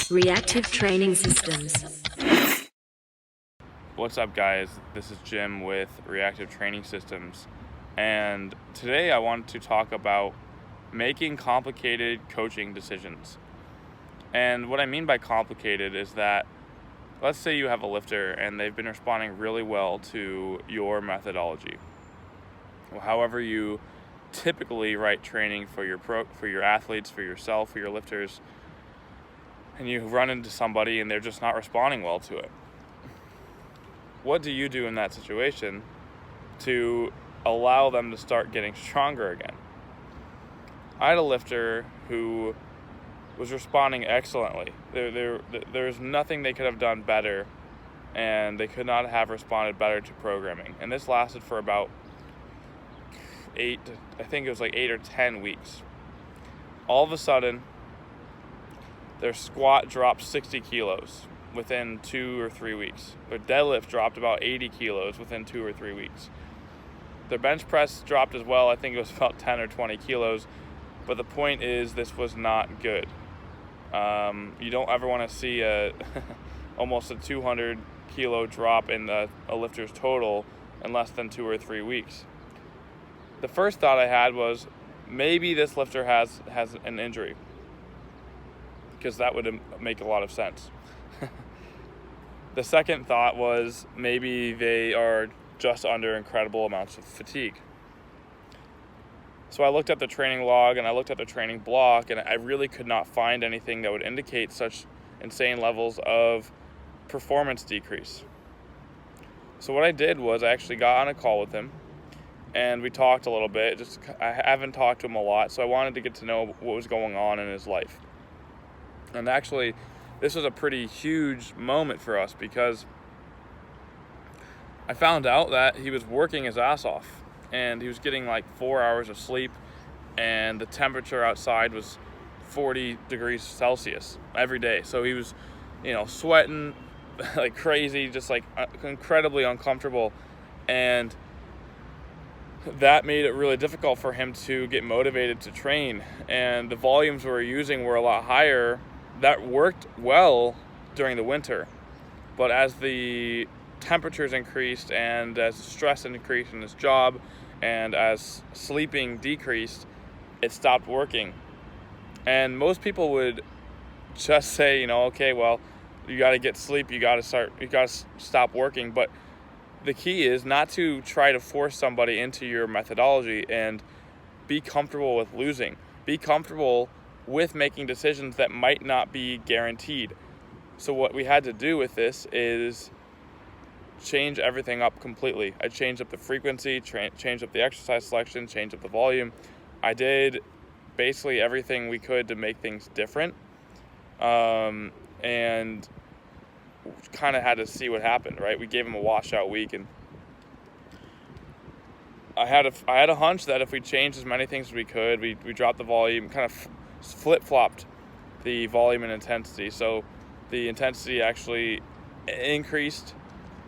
Reactive Training Systems. What's up, guys? This is Jim with Reactive Training Systems, and today I want to talk about making complicated coaching decisions. And what I mean by complicated is that, let's say you have a lifter and they've been responding really well to your methodology. However you typically write training for your athletes, for yourself, for your lifters, and you run into somebody and they're just not responding well to it. What do you do in that situation to allow them to start getting stronger again? I had a lifter who was responding excellently. There's nothing they could have done better, and they could not have responded better to programming. And this lasted for about 8 or 10 weeks. All of a sudden, their squat dropped 60 kilos within 2 or 3 weeks. Their deadlift dropped about 80 kilos within 2 or 3 weeks. Their bench press dropped as well. I think it was about 10 or 20 kilos. But the point is, this was not good. You don't ever want to see almost a 200 kilo drop in a lifter's total in less than 2 or 3 weeks. The first thought I had was, maybe this lifter has an injury, because that would make a lot of sense. The second thought was, maybe they are just under incredible amounts of fatigue. So I looked at the training log and I looked at the training block, and I really could not find anything that would indicate such insane levels of performance decrease. So what I did was I actually got on a call with him, and we talked a little bit. I haven't talked to him a lot, so I wanted to get to know what was going on in his life. And actually, this was a pretty huge moment for us, because I found out that he was working his ass off, and he was getting like 4 hours of sleep, and the temperature outside was 40 degrees Celsius every day. So he was, sweating like crazy, just like incredibly uncomfortable. And that made it really difficult for him to get motivated to train. And the volumes we were using were a lot higher. That worked well during the winter, but as the temperatures increased and as stress increased in his job and as sleeping decreased, it stopped working. And most people would just say, okay, well, you got to get sleep, you got to stop working. But the key is not to try to force somebody into your methodology, and be comfortable with losing. Be comfortable with making decisions that might not be guaranteed. So what we had to do with this is change everything up completely. I changed up the frequency, changed up the exercise selection, changed up the volume. I did basically everything we could to make things different, and kind of had to see what happened, right? We gave him a washout week, and I had a hunch that if we changed as many things as we could, we dropped the volume, kind of flip-flopped the volume and intensity. So the intensity actually increased,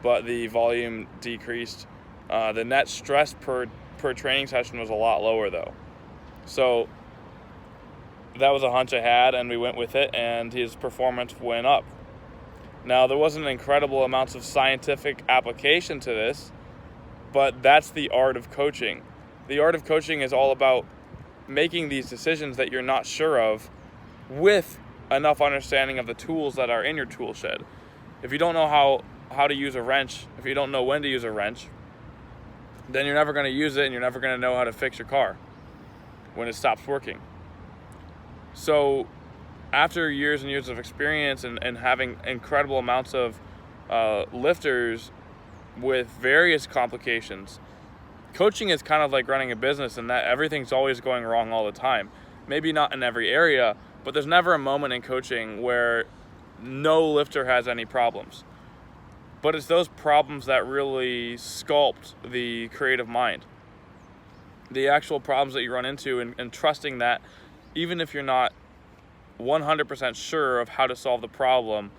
but the volume decreased. The net stress per training session was a lot lower, though. So that was a hunch I had, and we went with it, and his performance went up. Now, there wasn't incredible amounts of scientific application to this, but that's the art of coaching. The art of coaching is all about making these decisions that you're not sure of with enough understanding of the tools that are in your tool shed. If you don't know how to use a wrench, if you don't know when to use a wrench, then you're never going to use it, and you're never going to know how to fix your car when it stops working. So after years and years of experience and having incredible amounts of lifters with various complications, coaching is kind of like running a business, in that everything's always going wrong all the time. Maybe not in every area, but there's never a moment in coaching where no lifter has any problems. But it's those problems that really sculpt the creative mind. The actual problems that you run into, and trusting that even if you're not 100% sure of how to solve the problem,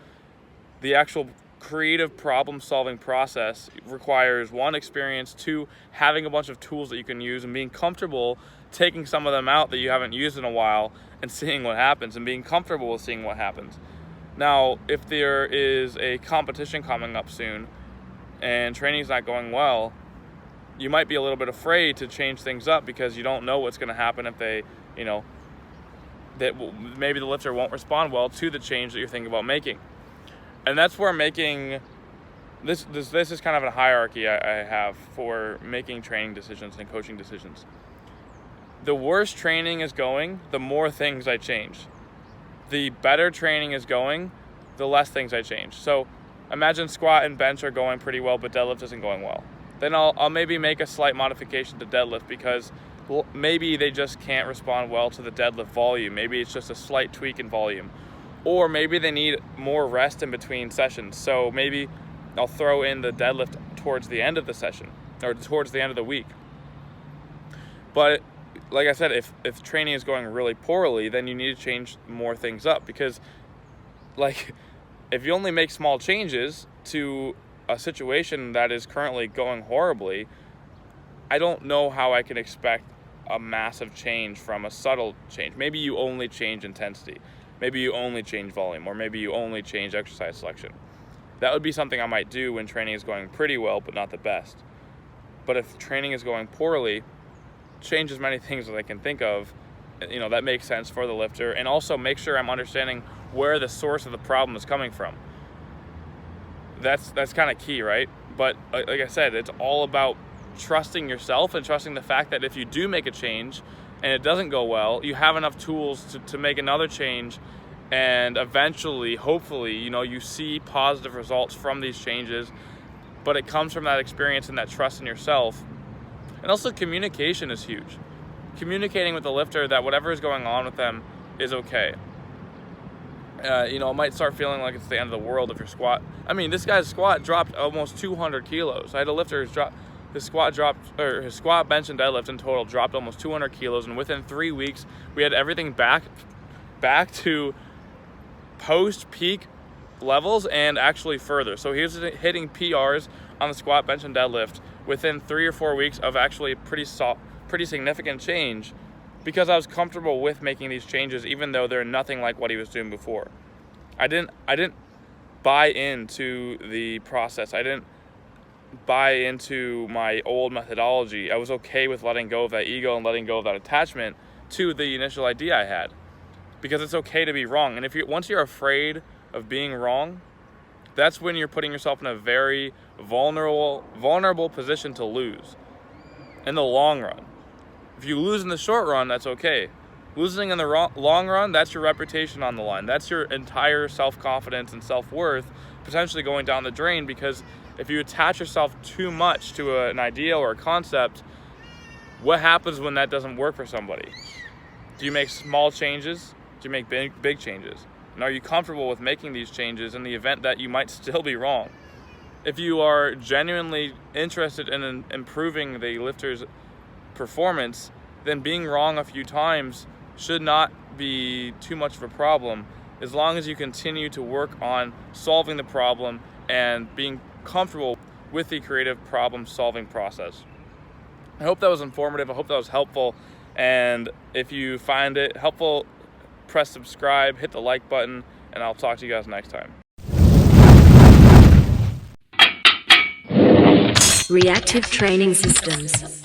the actual creative problem-solving process requires, 1, experience, 2, having a bunch of tools that you can use, and being comfortable taking some of them out that you haven't used in a while and seeing what happens, and being comfortable with seeing what happens. Now, if there is a competition coming up soon and training's not going well, you might be a little bit afraid to change things up because you don't know what's going to happen if they, that maybe the lifter won't respond well to the change that you're thinking about making. And that's where making this is kind of a hierarchy I have for making training decisions and coaching decisions. The worse training is going, the more things I change. The better training is going, the less things I change. So imagine squat and bench are going pretty well, but deadlift isn't going well. Then I'll maybe make a slight modification to deadlift because maybe they just can't respond well to the deadlift volume. Maybe it's just a slight tweak in volume. Or maybe they need more rest in between sessions. So maybe I'll throw in the deadlift towards the end of the session or towards the end of the week. But like I said, if training is going really poorly, then you need to change more things up because if you only make small changes to a situation that is currently going horribly, I don't know how I can expect a massive change from a subtle change. Maybe you only change intensity. Maybe you only change volume, or maybe you only change exercise selection. That would be something I might do when training is going pretty well, but not the best. But if training is going poorly, change as many things as I can think of, that makes sense for the lifter, and also make sure I'm understanding where the source of the problem is coming from. That's kind of key, right? But like I said, it's all about trusting yourself and trusting the fact that if you do make a change and it doesn't go well, you have enough tools to make another change, and eventually, hopefully, you see positive results from these changes, but it comes from that experience and that trust in yourself. And also communication is huge. Communicating with the lifter that whatever is going on with them is okay. It might start feeling like it's the end of the world if your squat. This guy's squat dropped almost 200 kilos. I had a lifter his squat, bench, and deadlift in total dropped almost 200 kilos, and within 3 weeks, we had everything back to post-peak levels and actually further. So he was hitting PRs on the squat, bench, and deadlift within 3 or 4 weeks of actually pretty significant change, because I was comfortable with making these changes, even though they're nothing like what he was doing before. I didn't buy into the process. I didn't buy into my old methodology. I was okay with letting go of that ego and letting go of that attachment to the initial idea I had, because it's okay to be wrong. And once you're afraid of being wrong, that's when you're putting yourself in a very vulnerable position to lose in the long run. If you lose in the short run, that's okay. Losing in the long run, that's your reputation on the line. That's your entire self-confidence and self-worth potentially going down the drain, because if you attach yourself too much to an idea or a concept, what happens when that doesn't work for somebody? Do you make small changes? Do you make big changes? And are you comfortable with making these changes in the event that you might still be wrong? If you are genuinely interested in improving the lifter's performance, then being wrong a few times should not be too much of a problem, as long as you continue to work on solving the problem and being comfortable with the creative problem-solving process. I hope that was informative. I hope that was helpful. And if you find it helpful, press subscribe, hit the like button, and I'll talk to you guys next time. Reactive Training Systems.